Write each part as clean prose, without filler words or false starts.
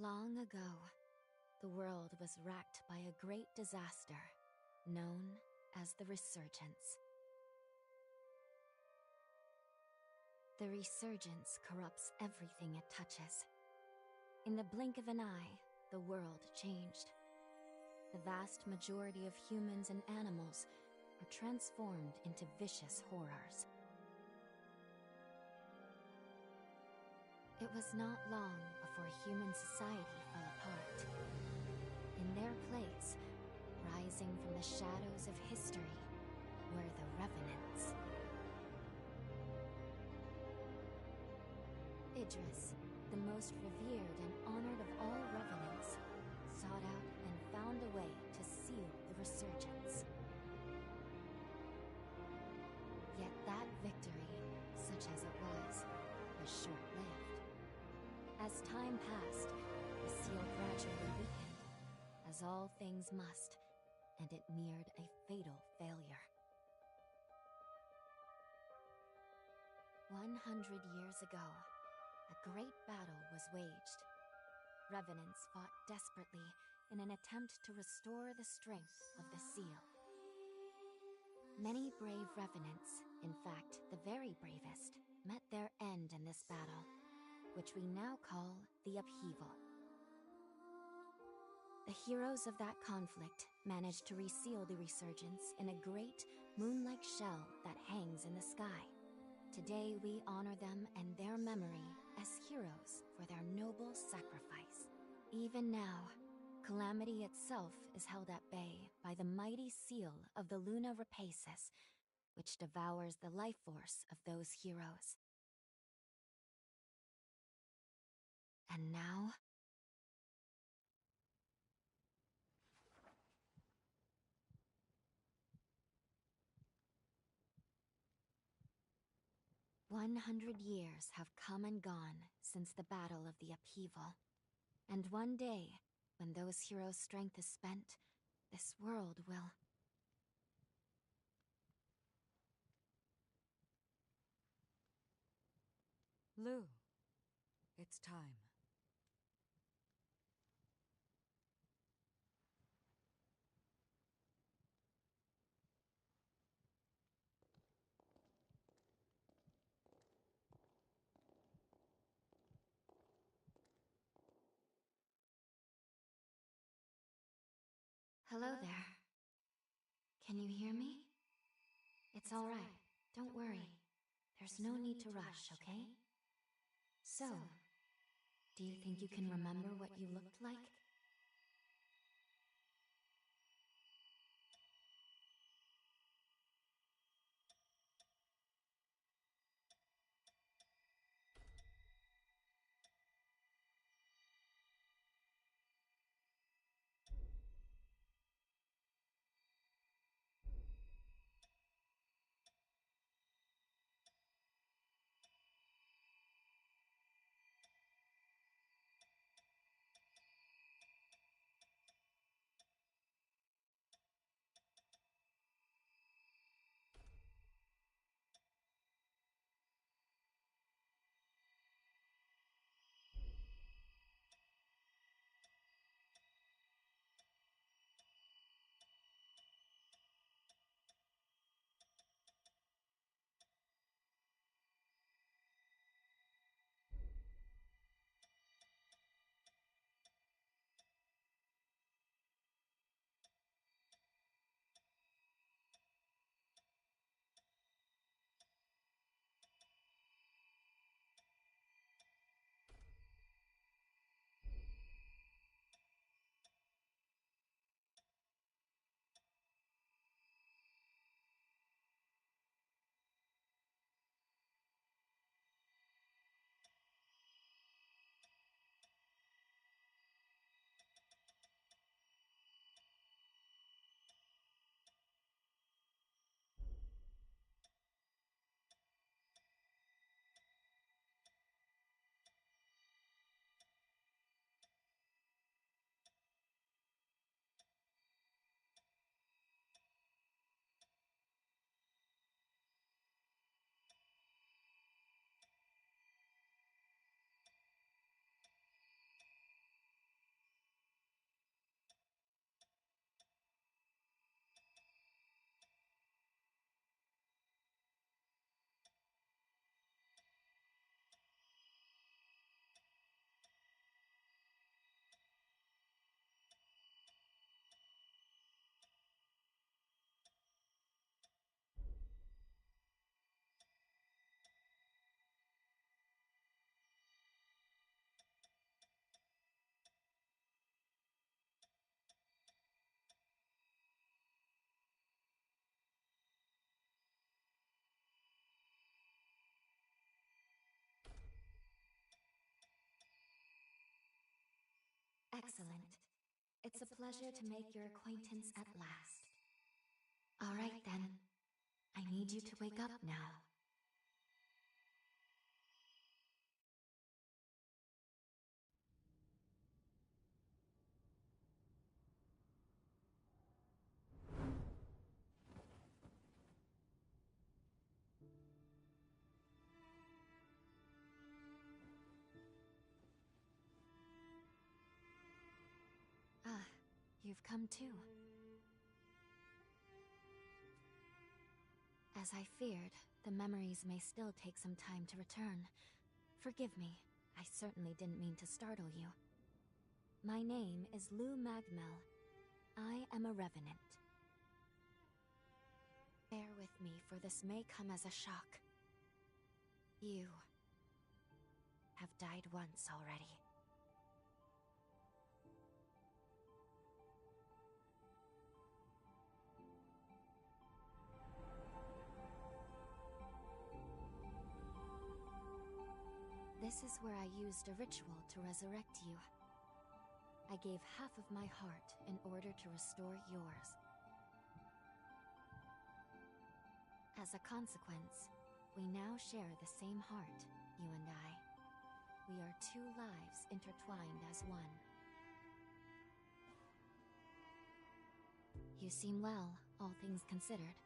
Long ago, the world was racked by a great disaster known as the Resurgence. The Resurgence corrupts everything it touches. In the blink of an eye, the world changed. The vast majority of humans and animals are transformed into vicious horrors. It was not long before human society fell apart. In their place, rising from the shadows of history, were the Revenants. Idris, the most revered and honored of all Revenants, sought out and found a way to seal the Resurgence. Yet that victory, such as it was short-lived. As time passed, the seal gradually weakened, as all things must, and it neared a fatal failure. 100 years ago, a great battle was waged. Revenants fought desperately in an attempt to restore the strength of the seal. Many brave Revenants, in fact, the very bravest, met their end in this battle, which we now call the Upheaval. The heroes of that conflict managed to reseal the Resurgence in a great, moon-like shell that hangs in the sky. Today we honor them and their memory as heroes for their noble sacrifice. Even now, calamity itself is held at bay by the mighty seal of the Luna Rapaces, which devours the life force of those heroes. And now... "100 years have come and gone since the Battle of the Upheaval. And one day, when those heroes' strength is spent, this world will... Lou, it's time. Hello there. Can you hear me? It's all right. Don't worry. There's no need to rush, okay? So, do you think you can remember what you looked like? Excellent. It's a pleasure to make your acquaintance at last. All right then. I need you to wake up now. Ah, you've come too. As I feared, the memories may still take some time to return. Forgive me, I certainly didn't mean to startle you. My name is Lou Magmel. I am a revenant. Bear with me, for this may come as a shock. You have died once already. This is where I used a ritual to resurrect you. I gave half of my heart in order to restore yours. As a consequence, we now share the same heart, you and I. We are two lives intertwined as one. You seem well, all things considered.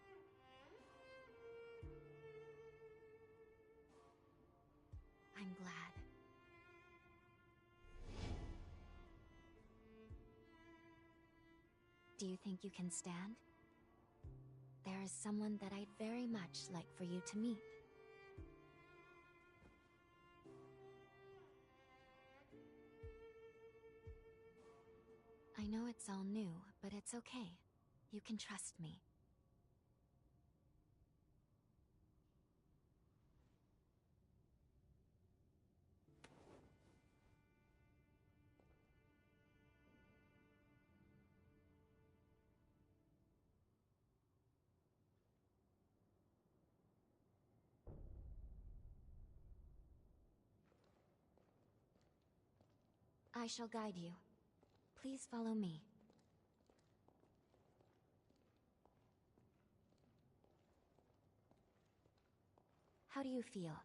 I'm glad. Do you think you can stand? There is someone that I'd very much like for you to meet. I know it's all new, but it's okay. You can trust me. I shall guide you. Please follow me. How do you feel?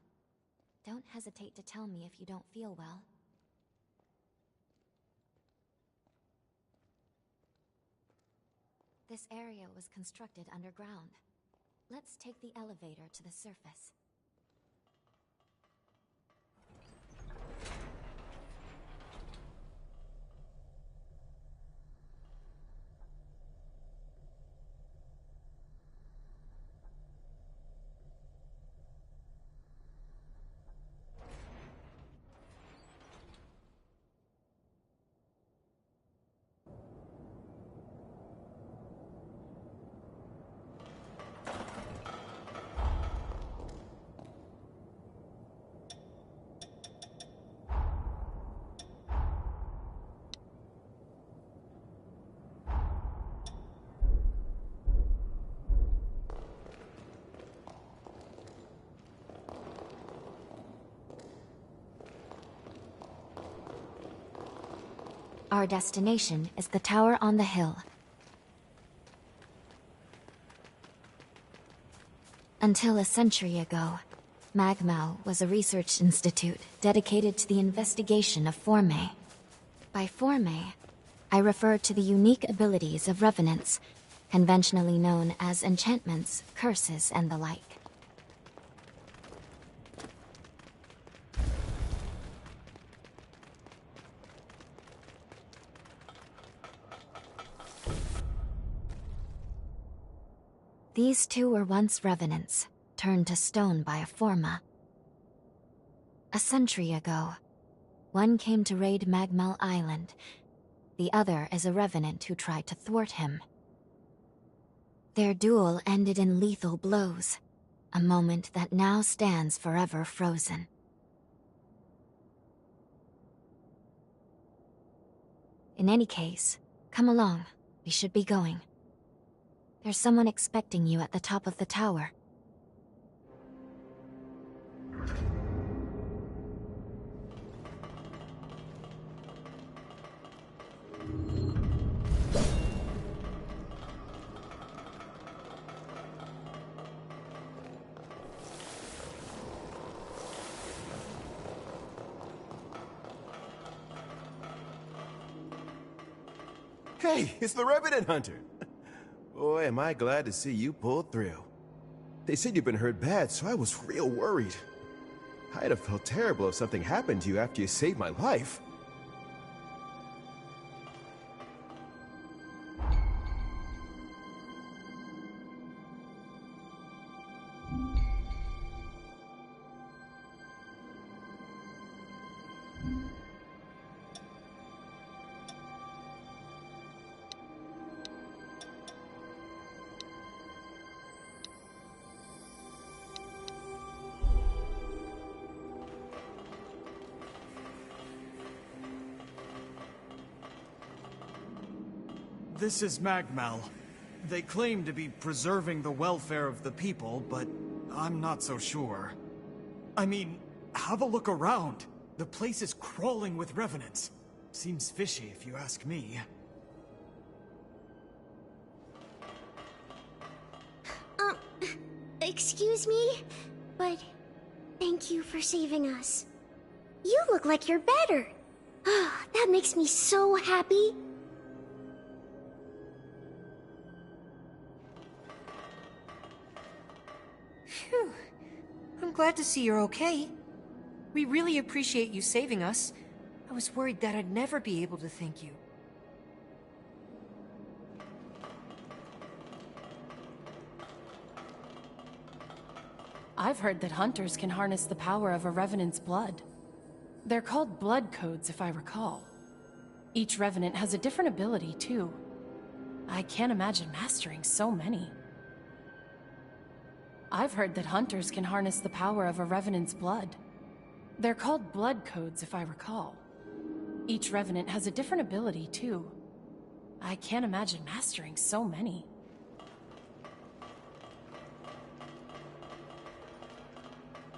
Don't hesitate to tell me if you don't feel well. This area was constructed underground. Let's take the elevator to the surface. Our destination is the tower on the hill. Until a century ago, Magmau was a research institute dedicated to the investigation of Forme. By Forme, I refer to the unique abilities of revenants, conventionally known as enchantments, curses, and the like. These two were once revenants, turned to stone by a Forma. A century ago, one came to raid Magmel Island. The other is a revenant who tried to thwart him. Their duel ended in lethal blows, a moment that now stands forever frozen. In any case, come along. We should be going. There's someone expecting you at the top of the tower. Hey, it's the Revenant Hunter. Boy, am I glad to see you pulled through. They said you've been hurt bad, so I was real worried. I'd have felt terrible if something happened to you after you saved my life. This is Magmal. They claim to be preserving the welfare of the people, but I'm not so sure. I mean, have a look around. The place is crawling with revenants. Seems fishy if you ask me. Excuse me, but thank you for saving us. You look like you're better. That makes me so happy. Phew. I'm glad to see you're okay. We really appreciate you saving us. I was worried that I'd never be able to thank you. I've heard that hunters can harness the power of a revenant's blood. They're called blood codes, if I recall. Each revenant has a different ability, too. I can't imagine mastering so many. I've heard that hunters can harness the power of a revenant's blood. They're called blood codes, if I recall. Each revenant has a different ability, too. I can't imagine mastering so many.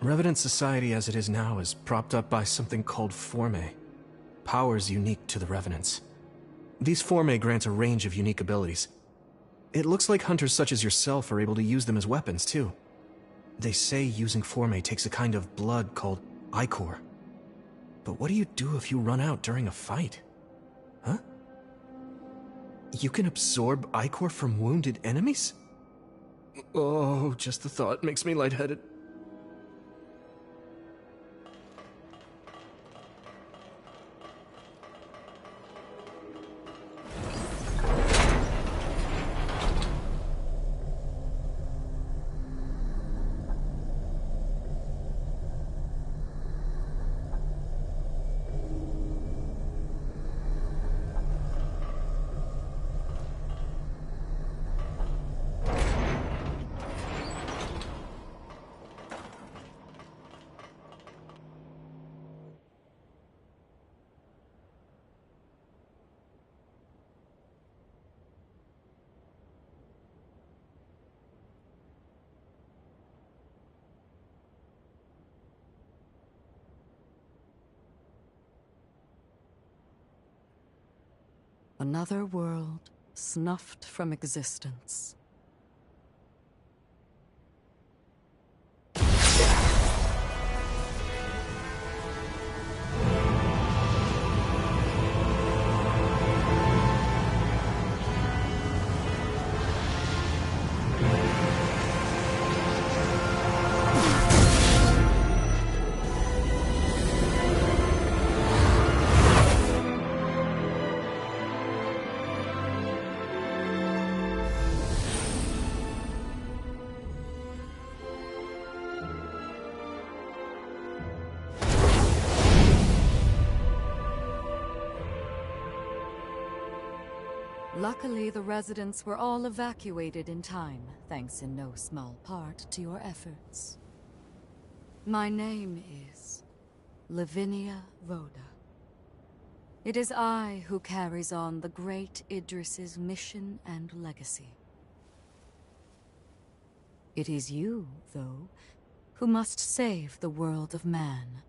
Revenant society as it is now is propped up by something called Forme. Powers unique to the Revenants. These Forme grant a range of unique abilities. It looks like hunters such as yourself are able to use them as weapons, too. They say using Forme takes a kind of blood called Ichor. But what do you do if you run out during a fight? Huh? You can absorb Ichor from wounded enemies? Oh, just the thought makes me lightheaded. Another world snuffed from existence. Luckily, the residents were all evacuated in time, thanks in no small part to your efforts. My name is Lavinia Rhoda. It is I who carries on the great Idris's mission and legacy. It is you, though, who must save the world of man.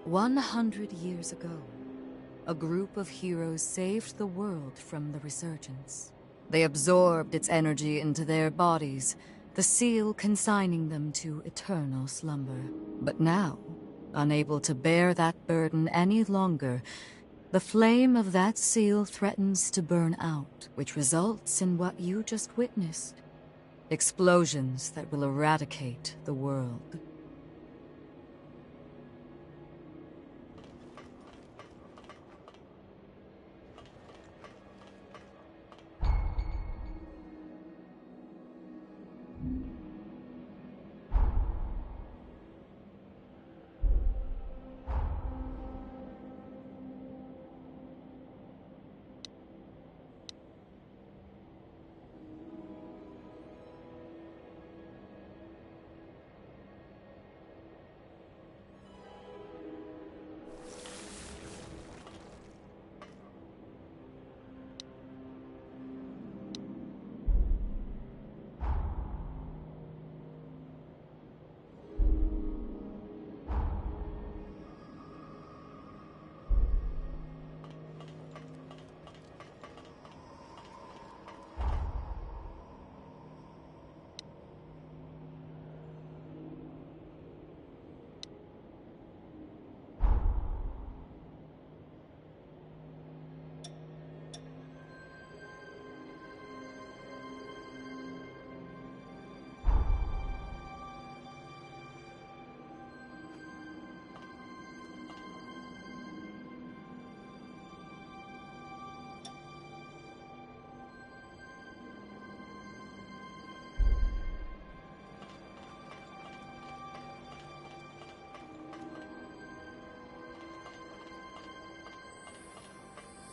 "100 years ago, a group of heroes saved the world from the resurgence. They absorbed its energy into their bodies, the seal consigning them to eternal slumber. But now, unable to bear that burden any longer, the flame of that seal threatens to burn out, which results in what you just witnessed. Explosions that will eradicate the world.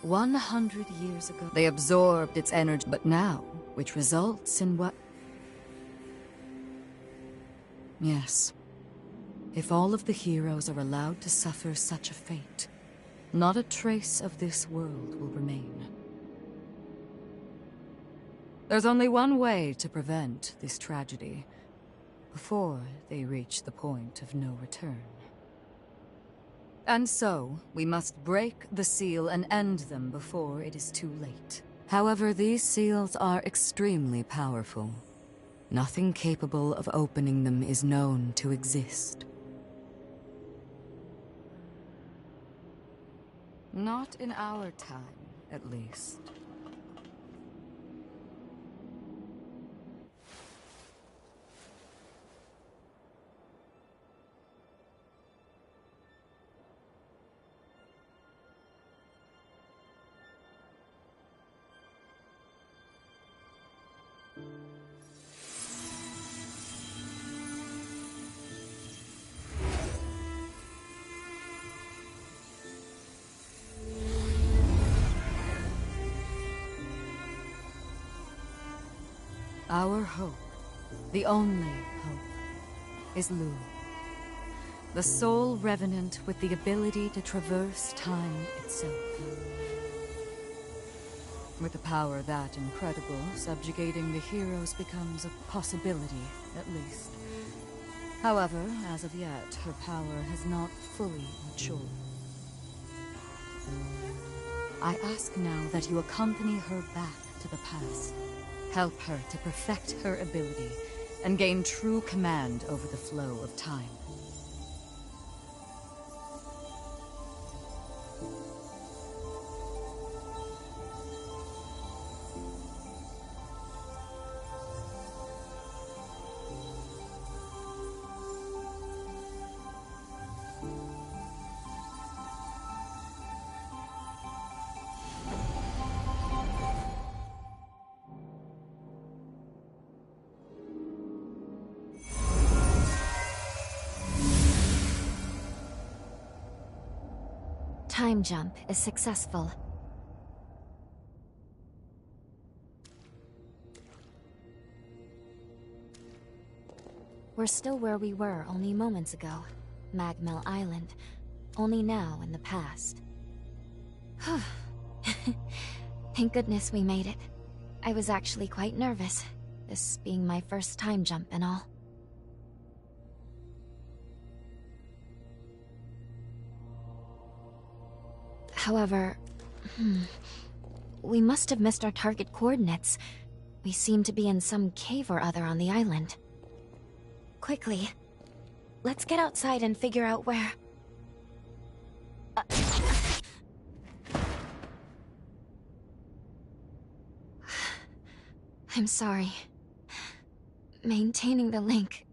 "100 years ago, they absorbed its energy, but now, which results in what..." Yes. If all of the heroes are allowed to suffer such a fate, not a trace of this world will remain. There's only one way to prevent this tragedy, before they reach the point of no return. And so, we must break the seal and end them before it is too late. However, these seals are extremely powerful. Nothing capable of opening them is known to exist. Not in our time, at least. Our hope, the only hope, is Lu, the sole revenant with the ability to traverse time itself. With a power that incredible, subjugating the heroes becomes a possibility, at least. However, as of yet, her power has not fully matured. I ask now that you accompany her back to the past. Help her to perfect her ability and gain true command over the flow of time. Time jump is successful. We're still where we were only moments ago. Magmel Island. Only now in the past. Thank goodness we made it. I was actually quite nervous, this being my first time jump and all. However, we must have missed our target coordinates. We seem to be in some cave or other on the island. Quickly, let's get outside and figure out where... I'm sorry. Maintaining the link...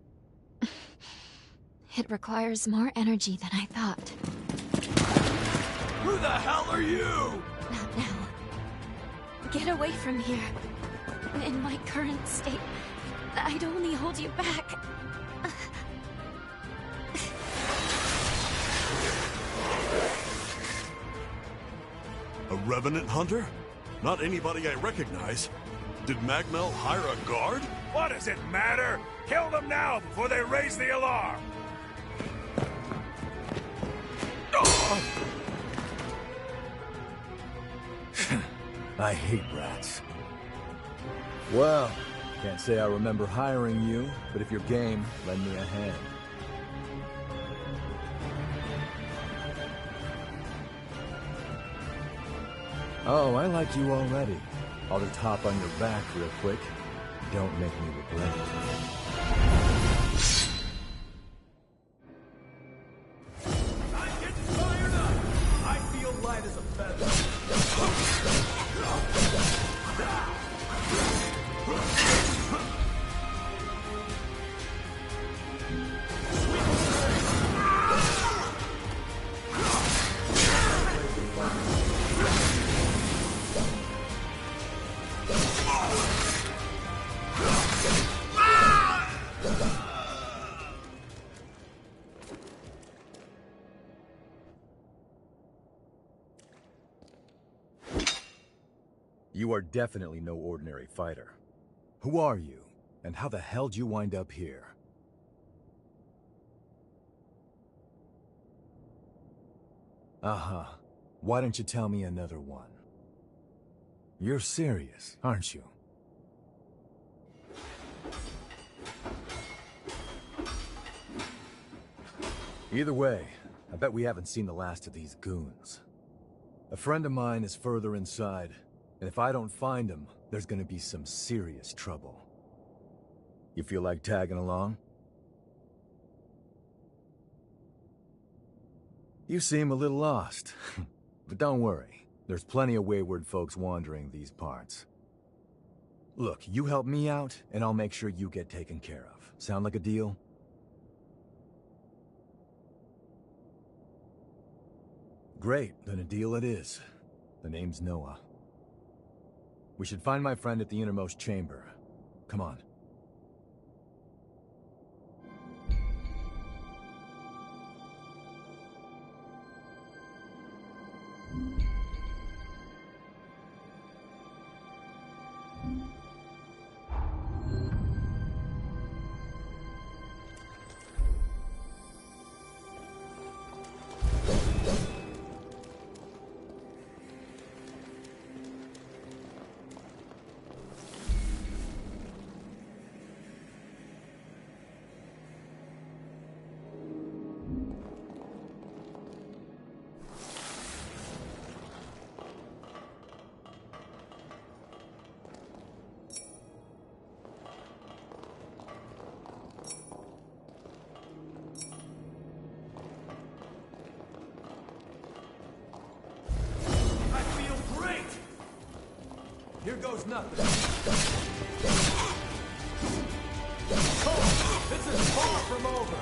It requires more energy than I thought. Who the hell are you? Not now. Get away from here. In my current state, I'd only hold you back. A revenant hunter? Not anybody I recognize. Did Magmel hire a guard? What does it matter? Kill them now before they raise the alarm! I hate rats. Well, can't say I remember hiring you, but if you're game, lend me a hand. Oh, I like you already. I'll just hop on your back real quick. Don't make me regret it. I'm getting fired up! I feel light as a feather. You are definitely no ordinary fighter. Who are you, and how the hell did you wind up here? Uh-huh. Why don't you tell me another one? You're serious, aren't you? Either way, I bet we haven't seen the last of these goons. A friend of mine is further inside, and if I don't find him, there's gonna be some serious trouble. You feel like tagging along? You seem a little lost, but don't worry. There's plenty of wayward folks wandering these parts. Look, you help me out, and I'll make sure you get taken care of. Sound like a deal? Great, then a deal it is. The name's Noah. We should find my friend at the innermost chamber. Come on. Here goes nothing. Oh, this is far from over.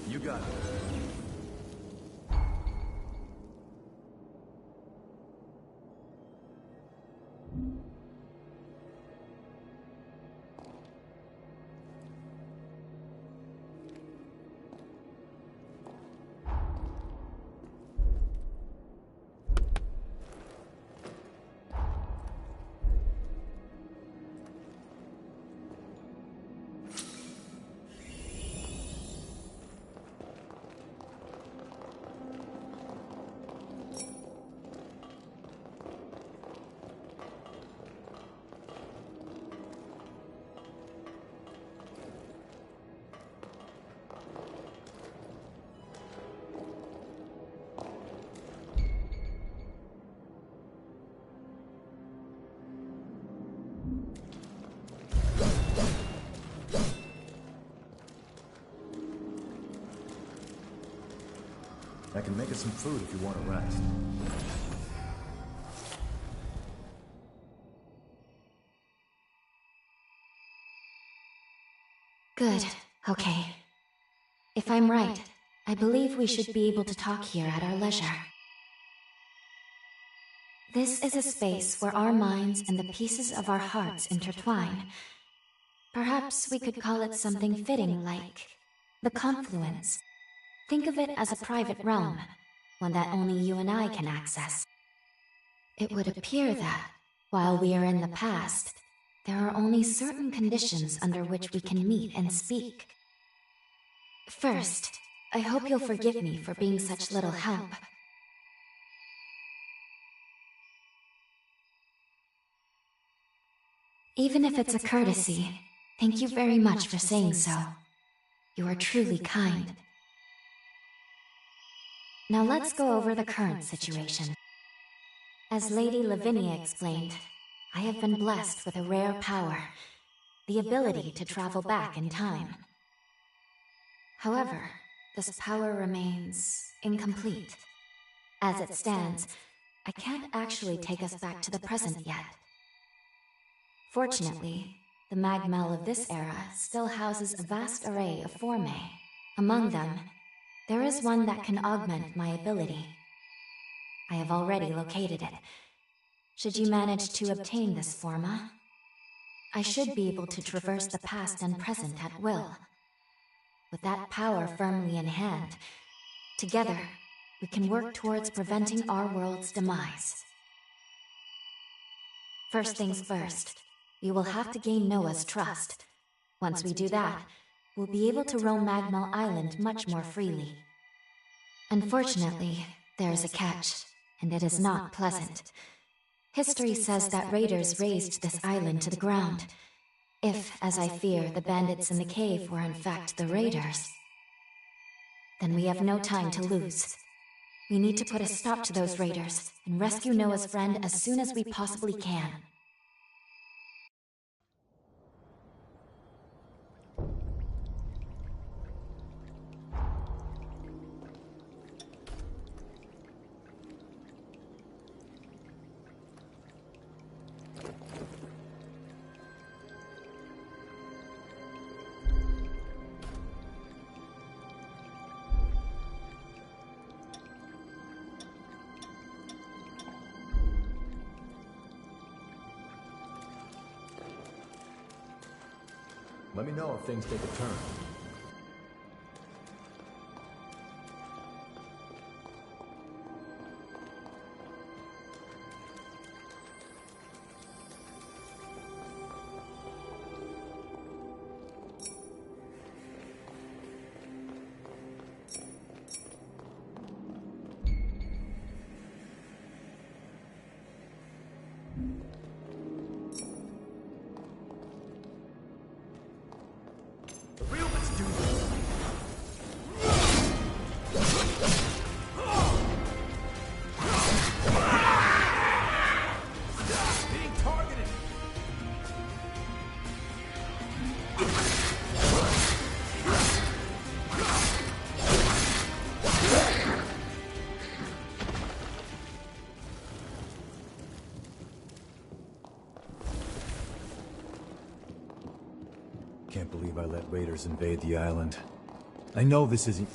You got it. I can make us some food if you want to rest. Good. Okay. If I'm right, I believe we should be able to talk here at our leisure. This is a space where our minds and the pieces of our hearts intertwine. Perhaps we could call it something fitting like the confluence. Think of it as a private realm, one that only you and I can access. It would appear that, while we are in the past, there are only certain conditions under which we can meet and speak. First, I hope you'll forgive me for being such little help. Even if it's a courtesy, thank you very much for saying so. You are truly kind. Now let's go over the current situation. As Lady Lavinia explained, I have been blessed with a rare power, the ability to travel back in time. However, this power remains incomplete. As it stands, I can't actually take us back to the present yet. Fortunately, the Magmel of this era still houses a vast array of formae. Among them, there is one that can augment my ability. I have already located it. Should you manage to obtain this forma, I should be able to traverse the past and present at will. With that power firmly in hand, together, we can work towards preventing our world's demise. First things first, we will have to gain Noah's trust. Once we do that, we'll be able to roam Magmel Island much more freely. Unfortunately, there is a catch, and it is not pleasant. History says that raiders razed this island to the ground. If, as I fear, the bandits in the cave were in fact the raiders, then we have no time to lose. We need to put a stop to those raiders and rescue Noah's friend as soon as we possibly can. Let me know if things take a turn. Can't believe I let raiders invade the island. I know this isn't...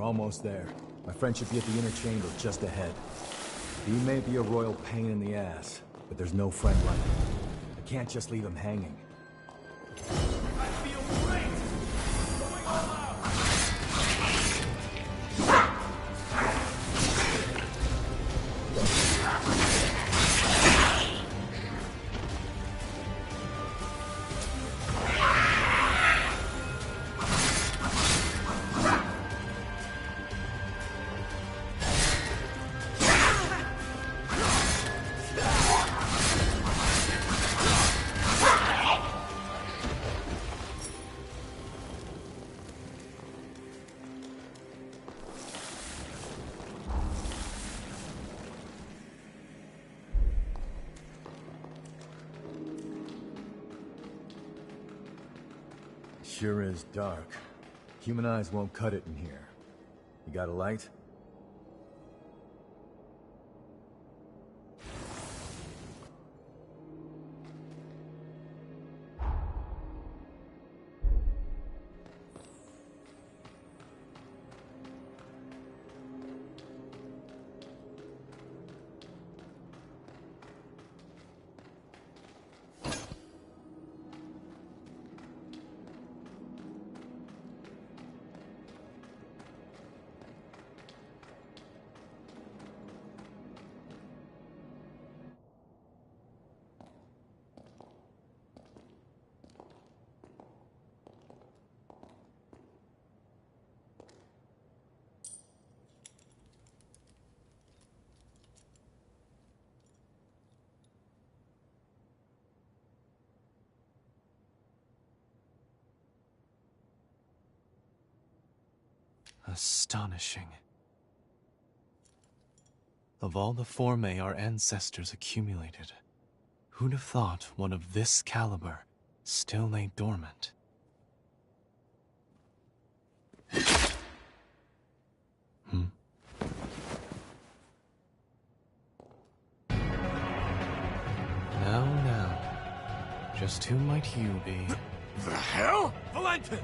almost there. My friend should be at the inner chamber just ahead. He may be a royal pain in the ass, but there's no friend like him. I can't just leave him hanging. I feel great! Going all out! Sure is dark. Human eyes won't cut it in here. You got a light? Astonishing. Of all the formae our ancestors accumulated, who'd have thought one of this caliber still lay dormant? Now, just who might you be? The hell? Valentin!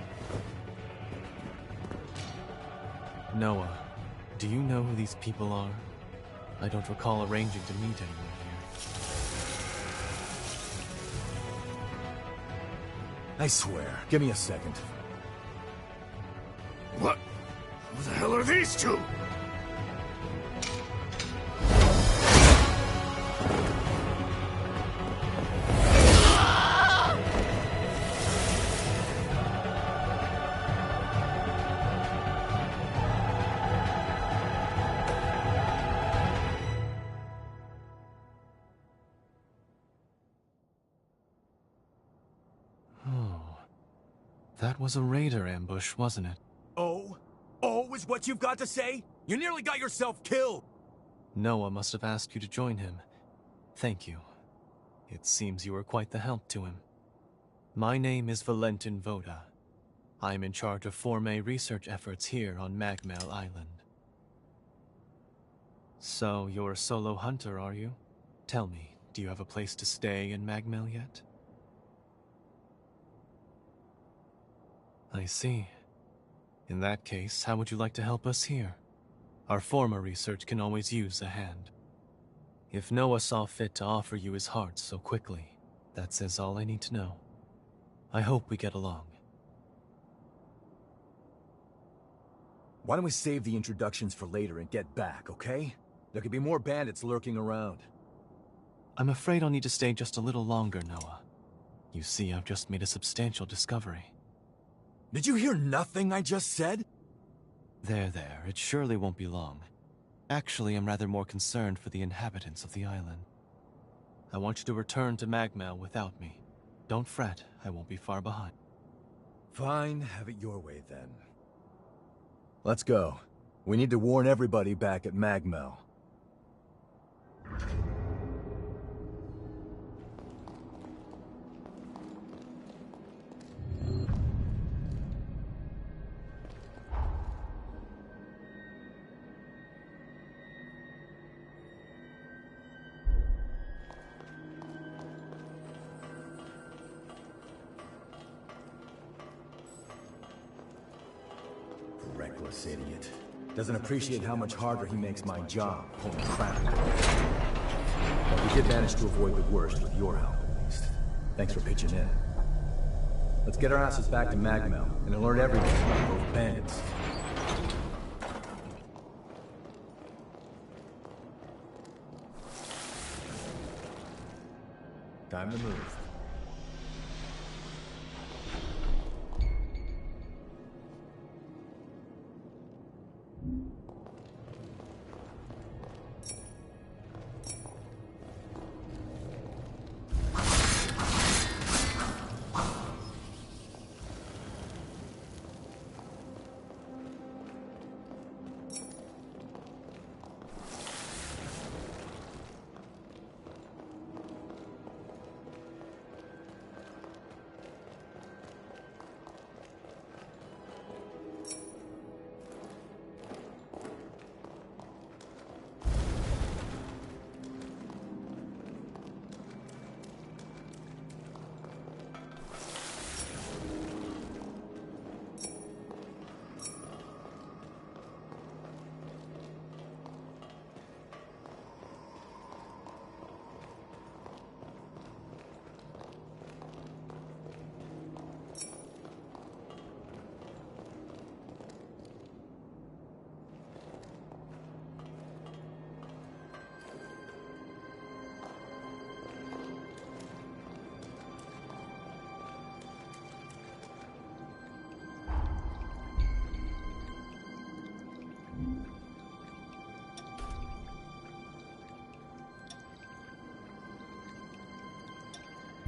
Noah, do you know who these people are? I don't recall arranging to meet anyone here. I swear. Give me a second. What? Who the hell are these two? That was a raider ambush, wasn't it? Oh? Oh is what you've got to say? You nearly got yourself killed! Noah must have asked you to join him. Thank you. It seems you were quite the help to him. My name is Valentin Voda. I'm in charge of formae research efforts here on Magmel Island. So, you're a solo hunter, are you? Tell me, do you have a place to stay in Magmel yet? I see. In that case, how would you like to help us here? Our former research can always use a hand. If Noah saw fit to offer you his heart so quickly, that says all I need to know. I hope we get along. Why don't we save the introductions for later and get back, okay? There could be more bandits lurking around. I'm afraid I'll need to stay just a little longer, Noah. You see, I've just made a substantial discovery. Did you hear nothing I just said? There, it surely won't be long. Actually, I'm rather more concerned for the inhabitants of the island. I want you to return to Magmel without me. Don't fret, I won't be far behind. Fine, have it your way then. Let's go. We need to warn everybody back at Magmel. Reckless idiot. Doesn't appreciate how much harder he makes my job, pulling crap. But we did manage to avoid the worst with your help, at least. Thanks for pitching in. Let's get our asses back to Magmel and alert everyone about both bandits. Time to move.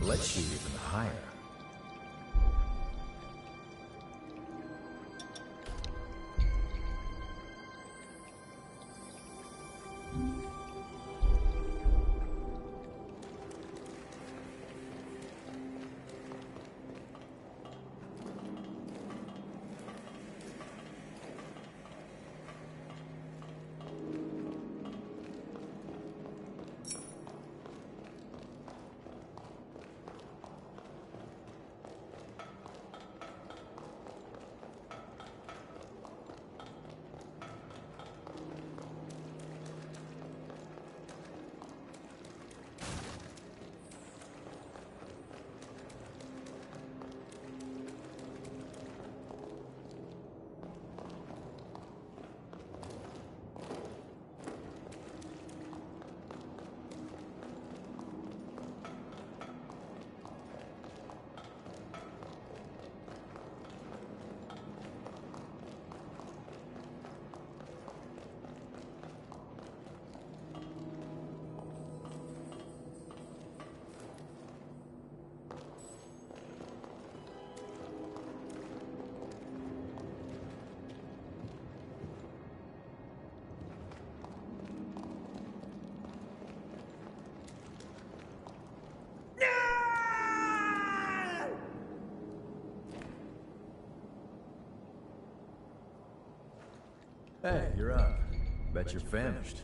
Let's shoot even higher. Hey, you're up. Bet you're famished.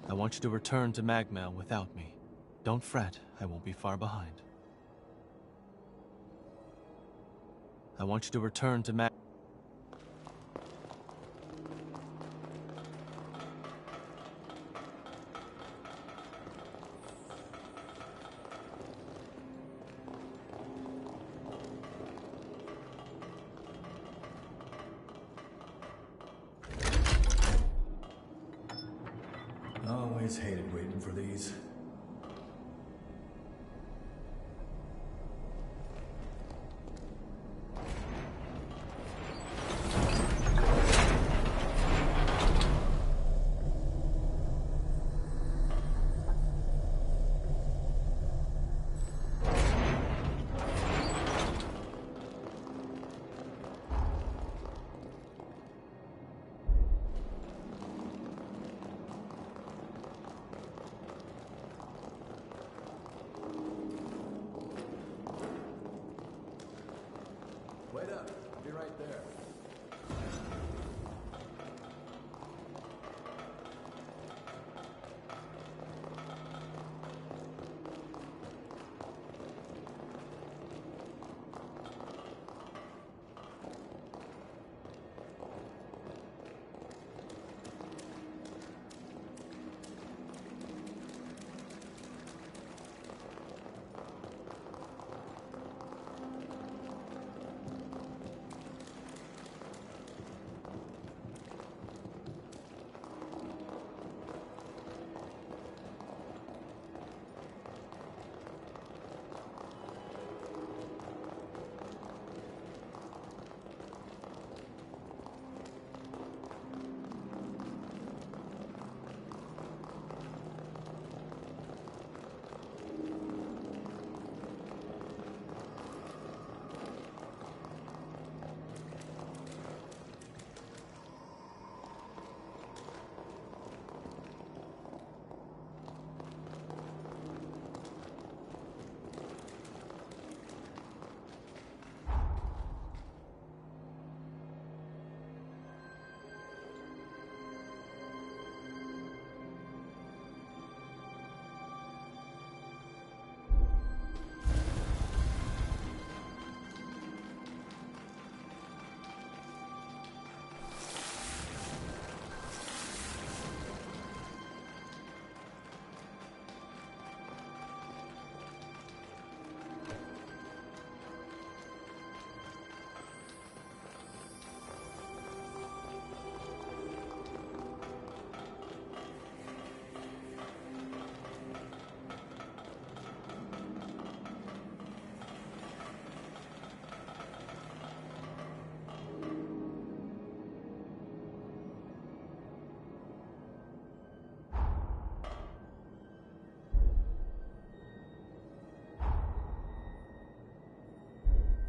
I want you to return to Magmel without me. Don't fret, I won't be far behind. I want you to return to Mag... Always hated waiting for these. Wait up. I'll be right there.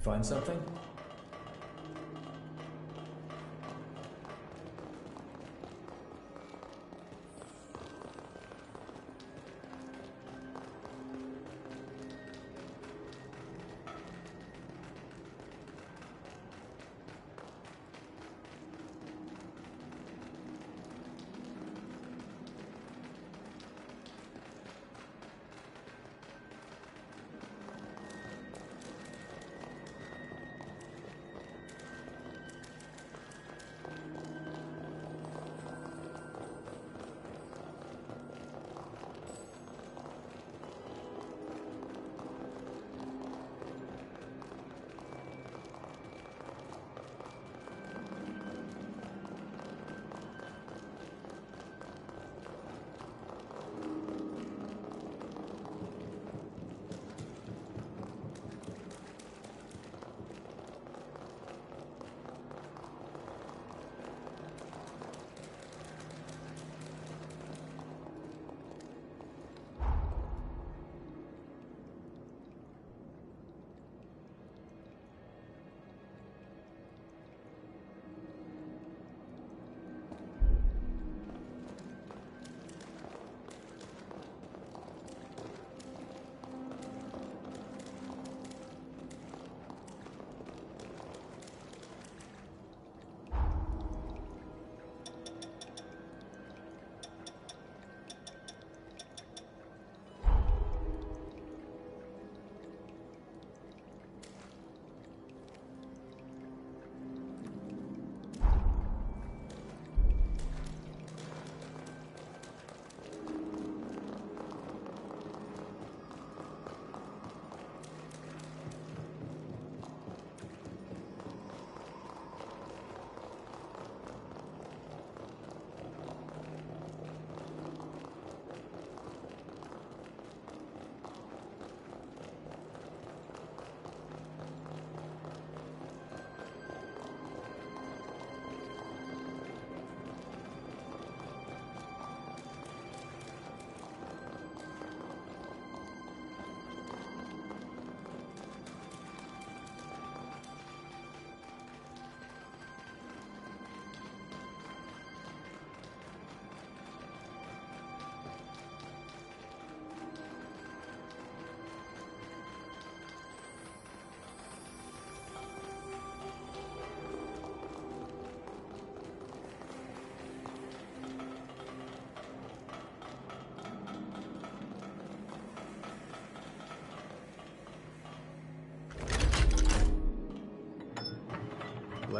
Find something?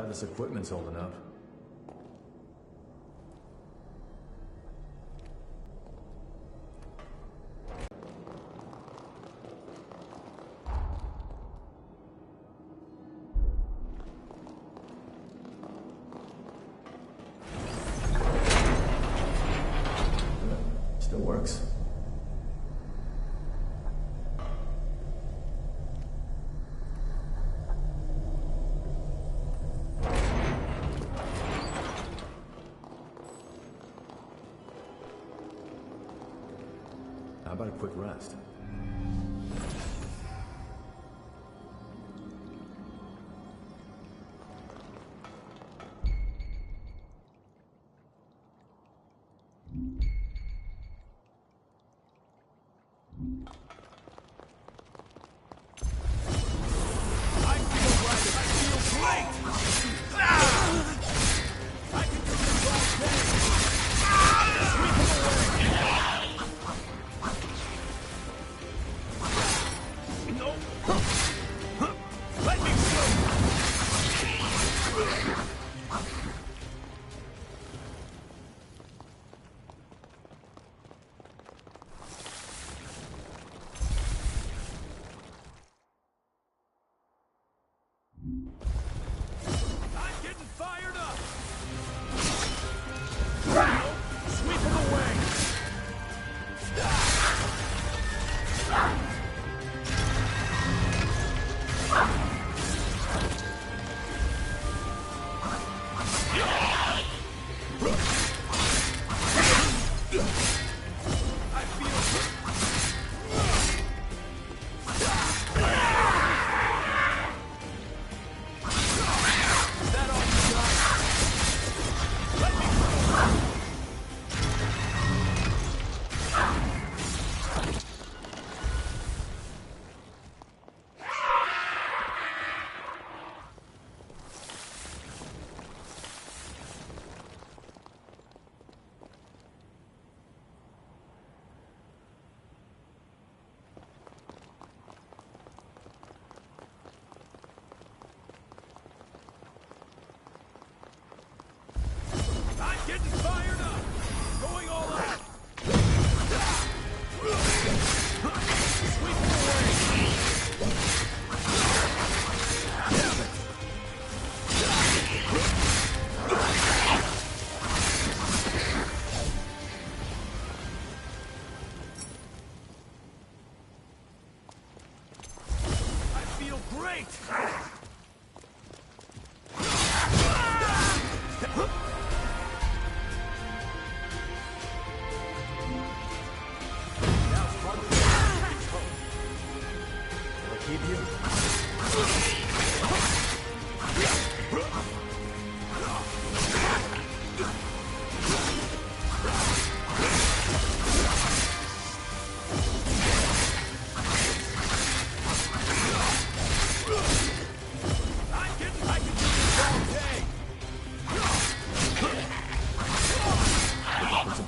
glad this equipment's holding up. Still works. How about a quick rest?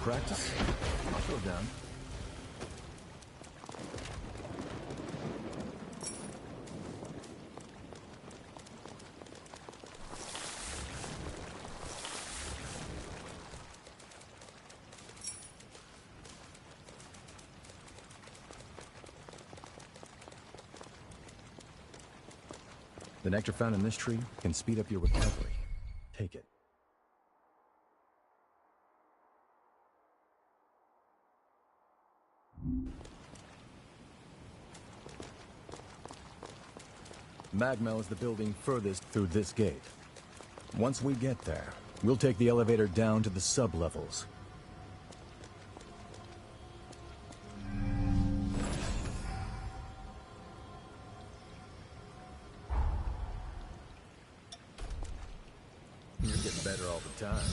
Practice. I'll throw down. The nectar found in this tree can speed up your recovery. Take it. Magmel is the building furthest through this gate. Once we get there, we'll take the elevator down to the sub-levels. You're getting better all the time.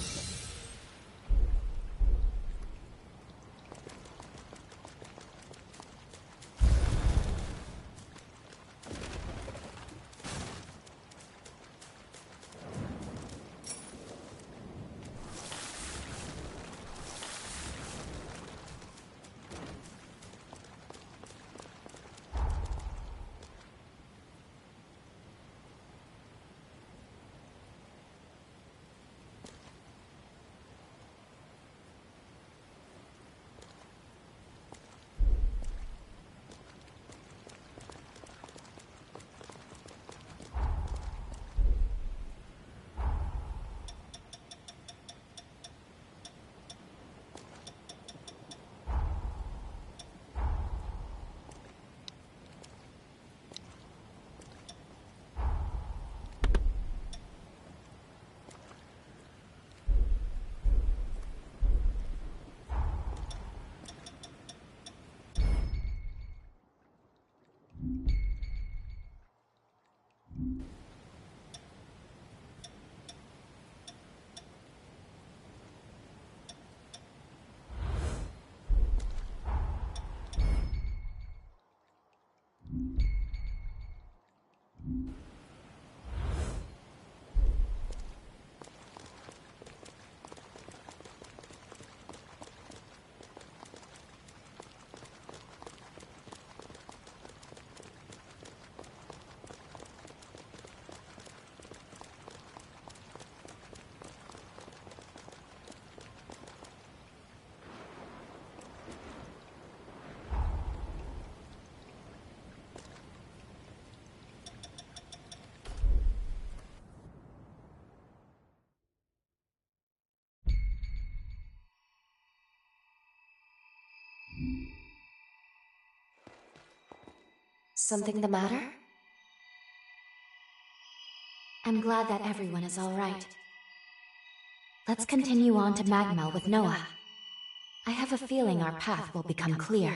Something the matter? I'm glad that everyone is all right. Let's continue on to Magmel with Noah. I have a feeling our path will become clear.